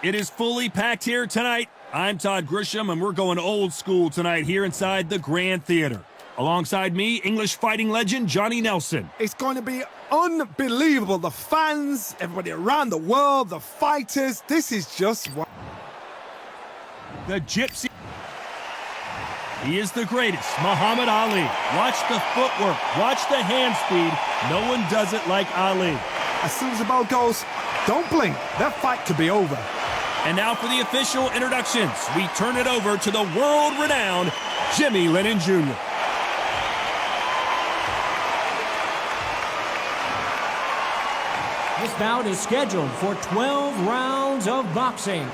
It is fully packed here tonight. I'm Todd Grisham, and we're going old school tonight here inside the Grand Theater. Alongside me, English fighting legend Johnny Nelson. It's going to be unbelievable. The fans, everybody around the world, the fighters. This is just what... The Gypsy. He is the greatest, Muhammad Ali. Watch the footwork. Watch the hand speed. No one does it like Ali. As soon as the bell goes, don't blink. That fight could be over. And now for the official introductions. We turn it over to the world-renowned Jimmy Lennon Jr. This bout is scheduled for 12 rounds of boxing.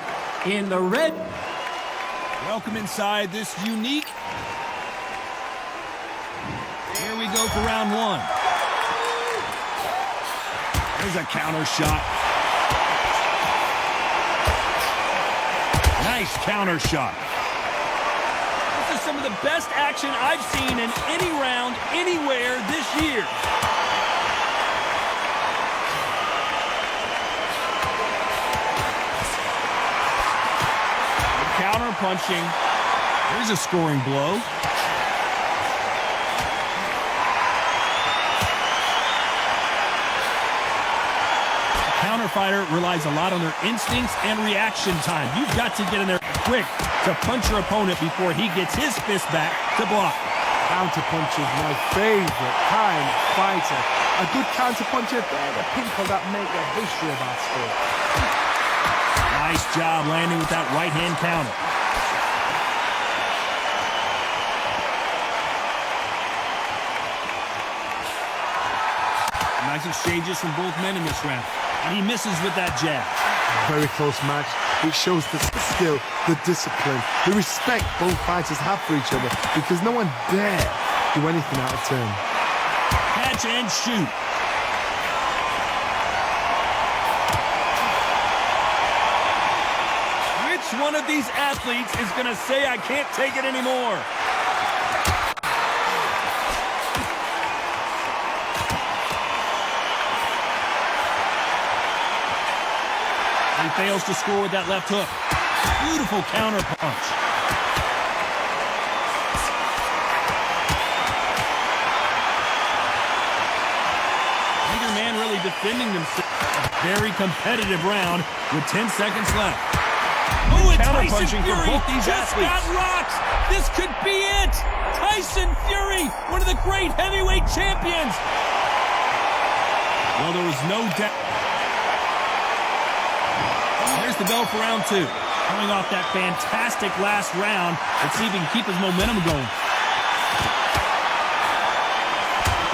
In the red... Welcome inside this unique... Here we go for round one. There's a counter shot. Nice counter shot. This is some of the best action I've seen in any round, anywhere this year. Counter punching. Here's a scoring blow. Counter fighter relies a lot on their instincts and reaction time. You've got to get in there quick to punch your opponent before he gets his fist back to block. Counter punch is my favorite kind of fighter. A good counter puncher, they're the people that make the history of our sport. Nice job landing with that right hand counter. Nice exchanges from both men in this round. And he misses with that jab. Very close match. It shows the skill, the discipline, the respect both fighters have for each other, because no one dare do anything out of turn. Catch and shoot. Which one of these athletes is going to say, I can't take it anymore? He fails to score with that left hook. Beautiful counter punch. Neither man really defending themselves. A very competitive round with 10 seconds left. Oh, and Tyson Fury just got rocked. This could be it. Tyson Fury, one of the great heavyweight champions. Well, there was no doubt. There's the bell for round two. Coming off that fantastic last round. Let's see if he can keep his momentum going.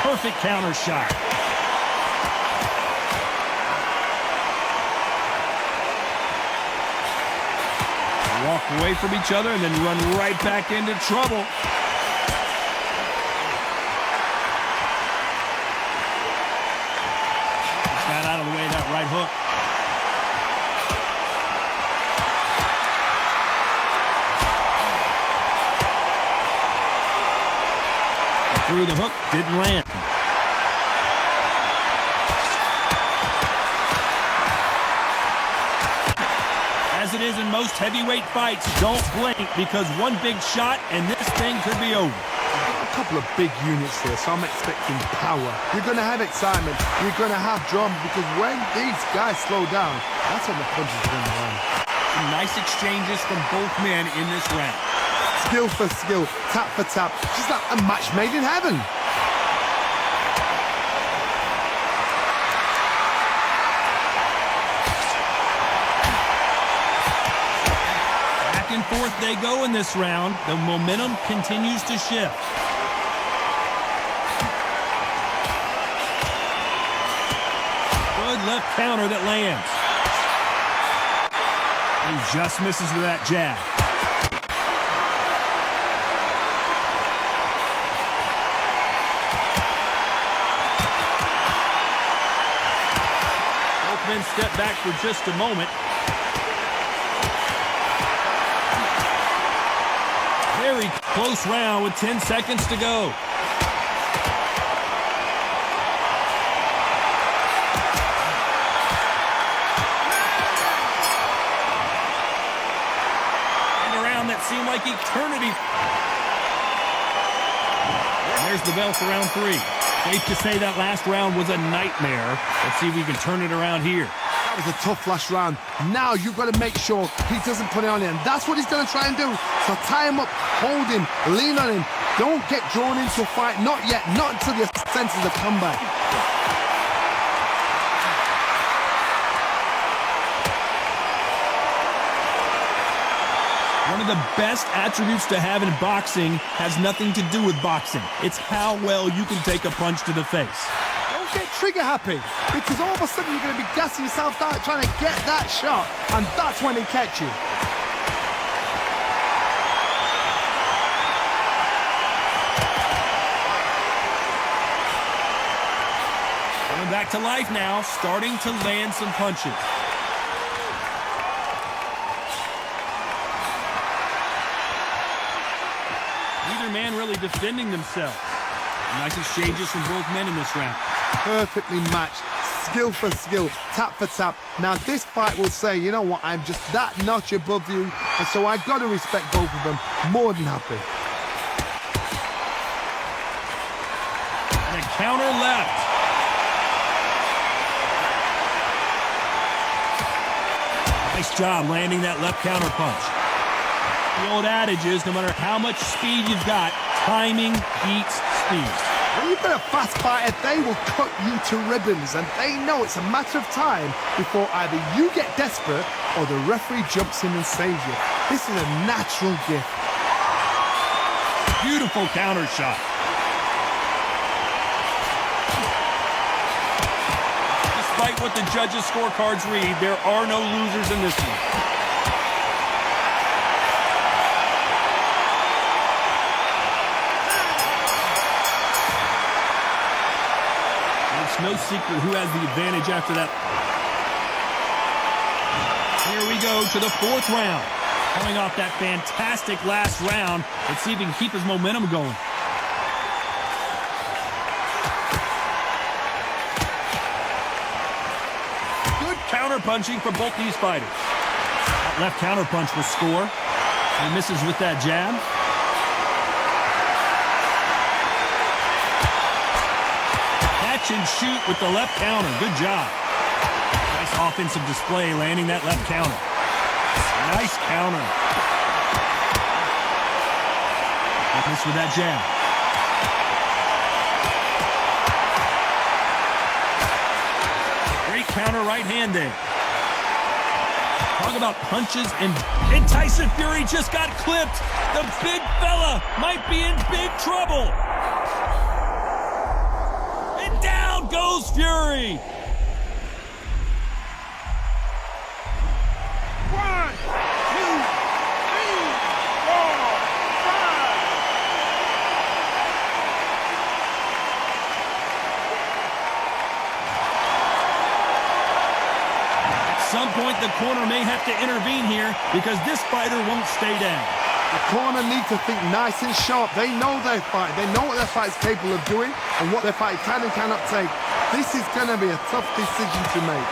Perfect counter shot. Walk away from each other and then run right back into trouble. Just got out of the way of that right hook. Through the hook, didn't land. As it is in most heavyweight fights, don't blink, because one big shot and this thing could be over. A couple of big units here, so I'm expecting power. You're going to have excitement. You're going to have drama, because when these guys slow down, that's when the punches are going to land. Some nice exchanges from both men in this round. Skill for skill, tap for tap, just like a match made in heaven. Back and forth they go in this round. The momentum continues to shift. Good left counter that lands. He just misses with that jab. Men step back for just a moment. Very close round with 10 seconds to go. seem like eternity. There's the bell for round 3. Safe to say that last round was a nightmare. Let's see if we can turn it around here. That was a tough last round. Now you've got to make sure he doesn't put it on him. That's what he's going to try and do. So tie him up, hold him, lean on him. Don't get drawn into a fight. Not yet. Not until your senses have come back. One of the best attributes to have in boxing has nothing to do with boxing. It's how well you can take a punch to the face. Don't get trigger happy, because all of a sudden you're going to be gassing yourself out trying to get that shot, and that's when they catch you. Coming back to life now, starting to land some punches. Neither man really defending themselves. Nice exchanges from both men in this round. Perfectly matched, skill for skill, tap for tap. Now this fight will say, you know what, I'm just that notch above you, and so I've got to respect both of them. More than happy. And a counter left. Nice job landing that left counter punch. The old adage is, no matter how much speed you've got, timing beats speed. When you've got a fast fighter, they will cut you to ribbons, and they know it's a matter of time before either you get desperate or the referee jumps in and saves you. This is a natural gift. Beautiful counter shot. Despite what the judges' scorecards read, there are no losers in this one. No secret who has the advantage after that. Here we go to the 4th round. Coming off that fantastic last round. Let's see if he can keep his momentum going. Good counter punching from both these fighters. That left counter punch will score. He misses with that jab. And shoot with the left counter. Good job. Nice offensive display landing that left counter. Nice counter. Miss with that jab. Great counter right-handed. Talk about punches, and Tyson Fury just got clipped. The big fella might be in big trouble. Goes Fury. 1, 2, 3, 4, 5. At some point, the corner may have to intervene here because this fighter won't stay down. The corner need to think nice and sharp. They know their fight. They know what their fight is capable of doing and what their fight can and cannot take. This is going to be a tough decision to make.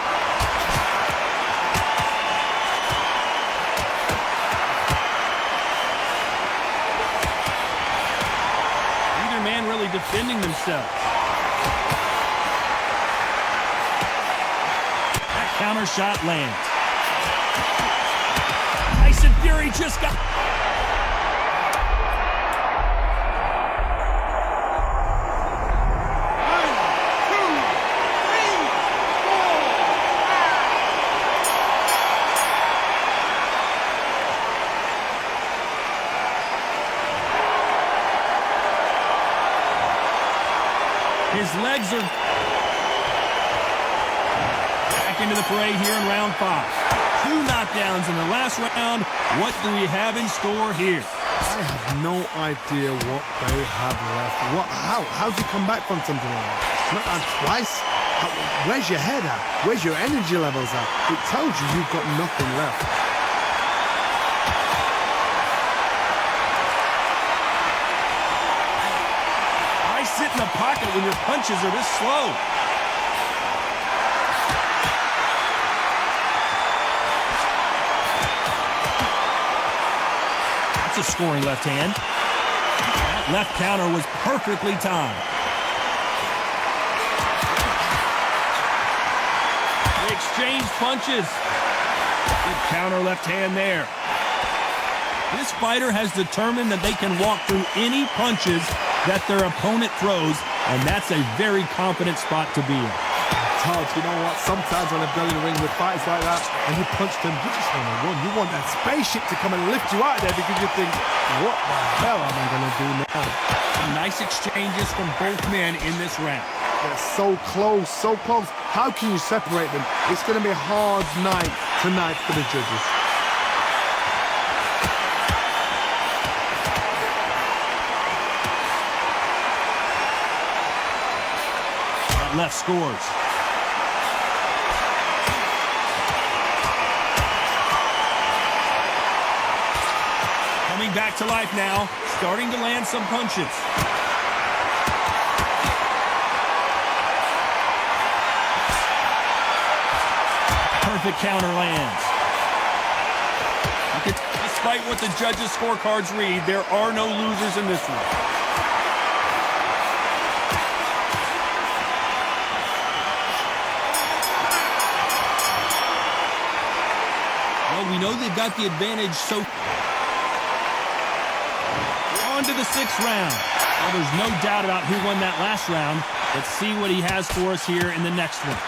Neither man really defending themselves. That counter shot lands. Tyson Fury just got... His legs are back into the fray here in round 5. 2 knockdowns in the last round. What do we have in store here? I have no idea what they have left. How'd you come back from something like that? Not on twice? Where's your head at? Where's your energy levels at? It tells you you've got nothing left. Sit in the pocket when your punches are this slow. That's a a scoring left hand. That left counter was perfectly timed. They exchange punches. Good counter left hand there. This fighter has determined that they can walk through any punches that their opponent throws, and that's a very confident spot to be in. Todd, you know what? Sometimes when I've gone in the ring with fighters like that, and you punch them, you just want to run. You want that spaceship to come and lift you out of there because you think, what the hell am I going to do now? Some nice exchanges from both men in this round. They're so close, so close. How can you separate them? It's going to be a hard night tonight for the judges. That left scores. Coming back to life now, starting to land some punches. Perfect counter lands. Despite what the judges' scorecards read, there are no losers in this one. Well, we know they've got the advantage, so we're on to the 6th round. Well, there's no doubt about who won that last round. Let's see what he has for us here in the next one.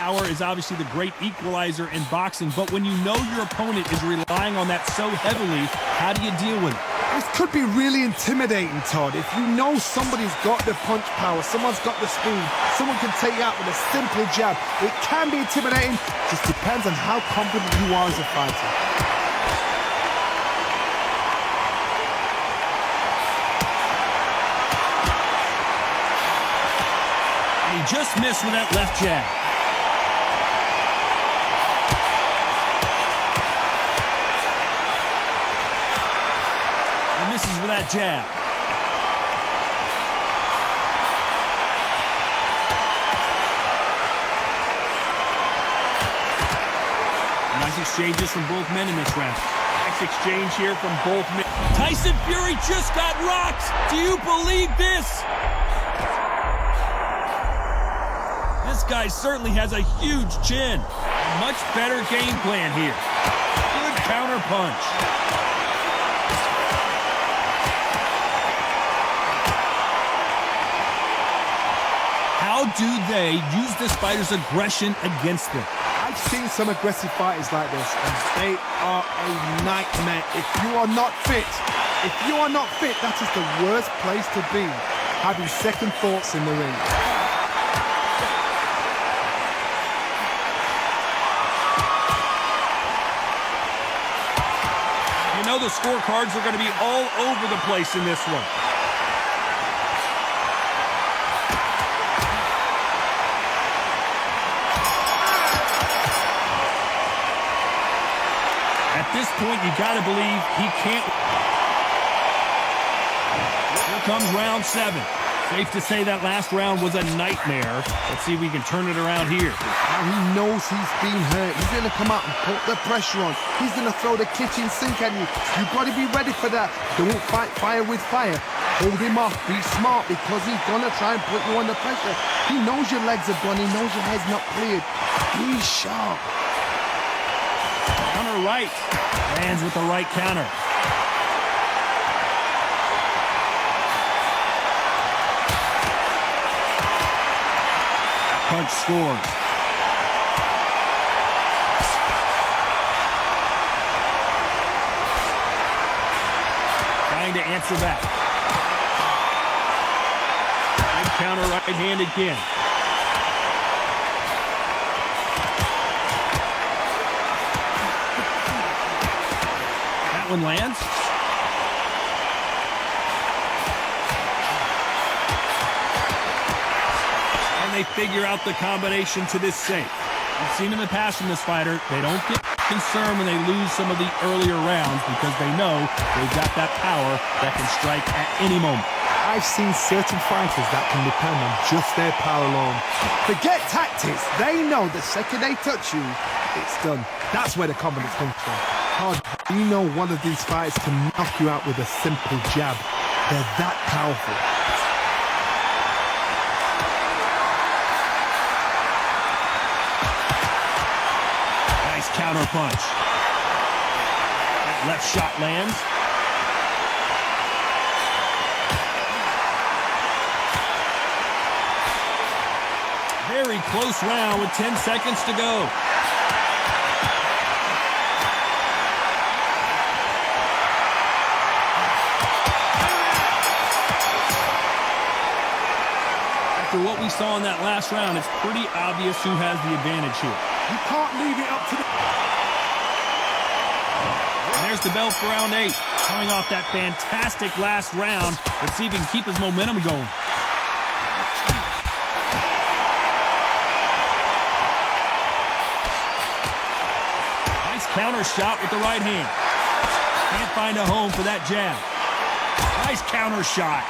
Power is obviously the great equalizer in boxing, but when you know your opponent is relying on that so heavily, how do you deal with it? This could be really intimidating, Todd. If you know somebody's got the punch power, someone's got the speed, someone can take you out with a simple jab, it can be intimidating. Just depends on how confident you are as a fighter. And he just missed with that left jab. Misses with that jab. Nice exchanges from both men in this round. Nice exchange here from both men. Tyson Fury just got rocked. Do you believe this? This guy certainly has a huge chin. A much better game plan here. Good counter punch. How do they use this fighter's aggression against them? I've seen some aggressive fighters like this, and they are a nightmare. If you are not fit, that is the worst place to be, having second thoughts in the ring. You know the scorecards are going to be all over the place in this one. At this point, you got to believe he can't. Here comes round 7. Safe to say that last round was a nightmare. Let's see if we can turn it around here. Now he knows he's been hurt. He's going to come out and put the pressure on. He's going to throw the kitchen sink at you. You've got to be ready for that. Don't fight fire with fire. Hold him off. Be smart, because he's going to try and put you under pressure. He knows your legs are gone. He knows your head's not cleared. Be sharp. Counter right. Lands with the right counter. Punch scores. Trying to answer back. Good counter right hand again. That one lands. They figure out the combination to this safe. We've seen in the past from this fighter, they don't get concerned when they lose some of the earlier rounds because they know they've got that power that can strike at any moment. I've seen certain fighters that can depend on just their power alone. Forget tactics. They know the second they touch you, it's done. That's where the confidence comes from. Hard. You know one of these fighters can knock you out with a simple jab. They're that powerful. Nice counter punch. That left shot lands. Very close round with 10 seconds to go. After what we saw in that last round, it's pretty obvious who has the advantage here. You can't leave it up to the... And there's the bell for round 8. Coming off that fantastic last round. Let's see if he can keep his momentum going. Counter shot with the right hand. Can't find a home for that jab. Nice counter shot.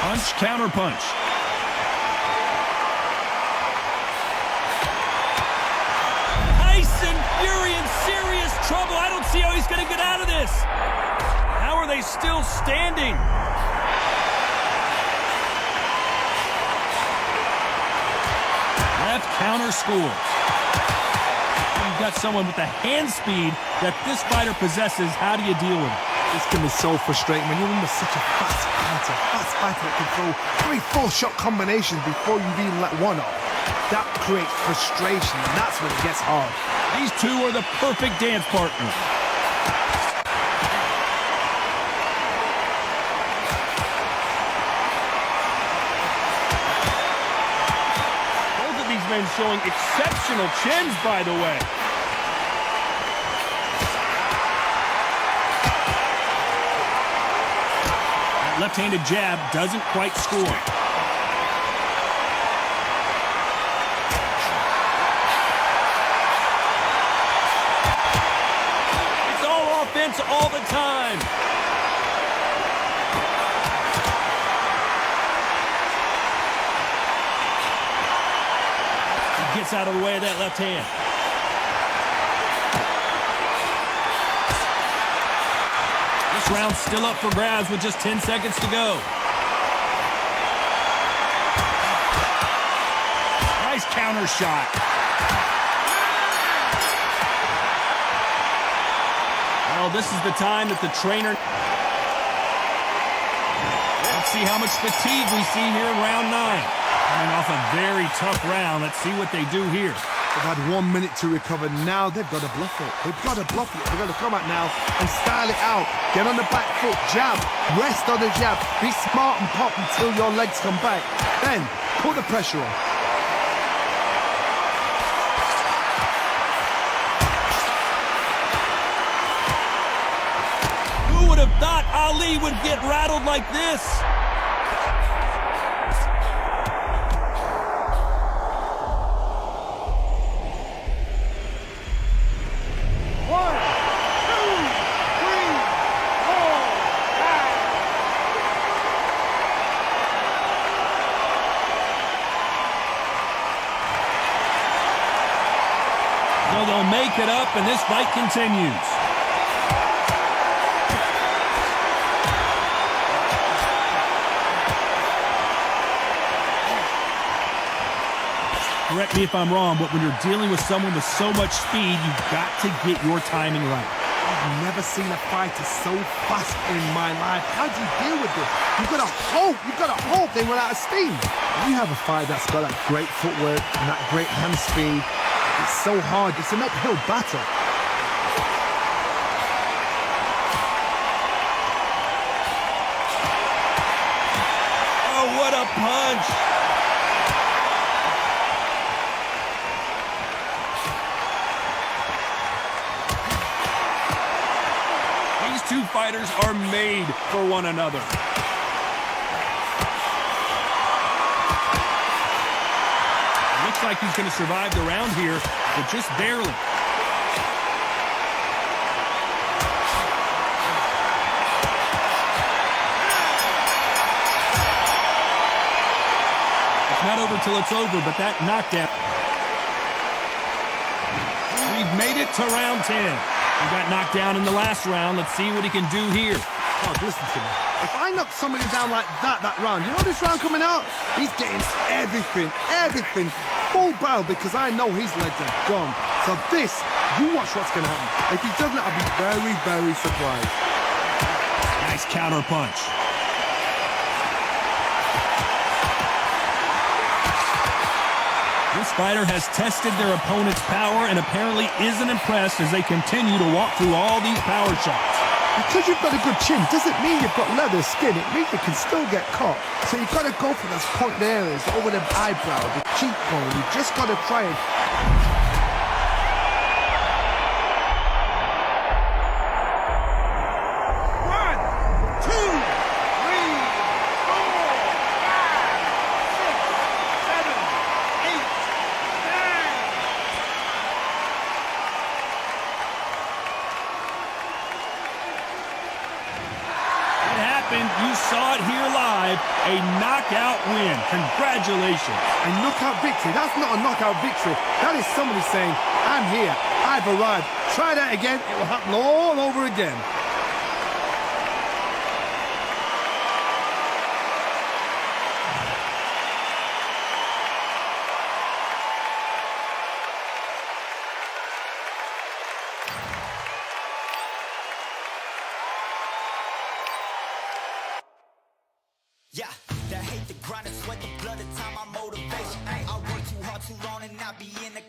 Punch, counter punch. Tyson Fury in serious trouble. I don't see how he's going to get out of this. How are they still standing? Left counter score. You've got someone with the hand speed that this fighter possesses. How do you deal with it? This can be so frustrating when you're under such a fast fighter that can throw 3-4 shot combinations before you've even let one off. That creates frustration, and that's when it gets hard. These two are the perfect dance partners. Men showing exceptional chins, by the way. That left-handed jab doesn't quite score. It's all offense all the time. Gets out of the way of that left hand. This round's still up for grabs with just 10 seconds to go. Nice counter shot. Well, this is the time that the trainer... Let's see how much fatigue we see here in round 9. Coming off a very tough round. Let's see what they do here. They've had 1 minute to recover. Now they've got to bluff it. They've got to bluff it. They've got to come out now and style it out. Get on the back foot, jab, rest on the jab. Be smart and pop until your legs come back. Then put the pressure on. Who would have thought Ali would get rattled like this? So they'll make it up, and this fight continues. Correct me if I'm wrong, but when you're dealing with someone with so much speed, you've got to get your timing right. I've never seen a fighter so fast in my life. How do you deal with this? You've got to hope they run out of steam. You have a fighter that's got that great footwork and that great hand speed. It's so hard. It's an uphill battle. Oh, what a punch! These two fighters are made for one another. Looks like he's going to survive the round here, but just barely. Not over till it's over, but that knockdown. We've made it to round 10. He got knocked down in the last round. Let's see what he can do here. Oh, listen to me. If I knock somebody down like that round, you know this round coming out? He's getting everything, full barrel, because I know his legs are gone. So this, you watch what's going to happen. If he doesn't, I'll be very, very surprised. Nice counter punch. This fighter has tested their opponent's power and apparently isn't impressed as they continue to walk through all these power shots. Because you've got a good chin doesn't mean you've got leather skin. It means you can still get caught. So you've got to go for those point areas over the eyebrow, the cheekbone. You've just got to try it. You saw it here live, a knockout win. Congratulations. A knockout victory? That's not a knockout victory. That is somebody saying, I'm here, I've arrived. Try that again, it will happen all over again. Yeah, that hate, the grind, and sweat, the blood, the time, my motivation. I work too hard, too long, and I be in the